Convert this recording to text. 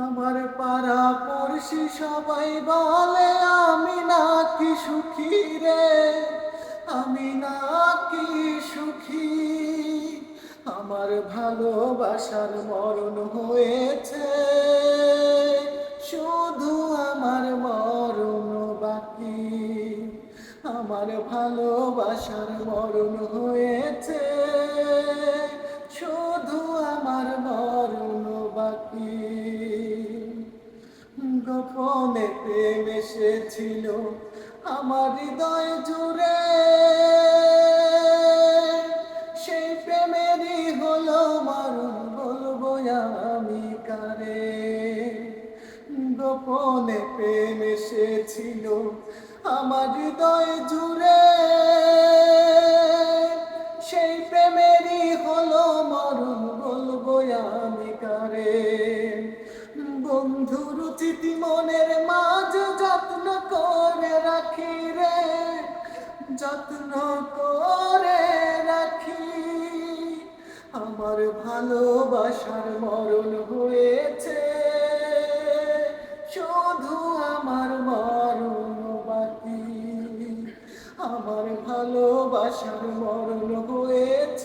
আমার পাড়া পড়শি সবাই বলে আমি নাকি সুখী রে, আমি নাকি সুখী। আমার ভালোবাসার মরণ হয়েছে, শুধু আমার মরণ বাকি। আমার ভালোবাসার মরণ হয়েছে, শুধু আমার মরণ বাকি। গোপনে প্রেম এসেছিল আমার হৃদয় জুড়ে, সেই প্রেমেরই হলো মরণ, বলবো আমি কারে। গোপনে প্রেম এসেছিল আমার হৃদয় জুড়ে, সেই প্রেমেরই হলো মরণ, বলবো আমি কারে। বন্ধুর চিঠি মনের মাঝে যত্ন করে রাখি রে, যত্ন করে রাখি। আমার ভালোবাসার মরণ হয়েছে, শুধু আমার মরণ বাকি। আমার ভালোবাসার মরণ হয়েছে,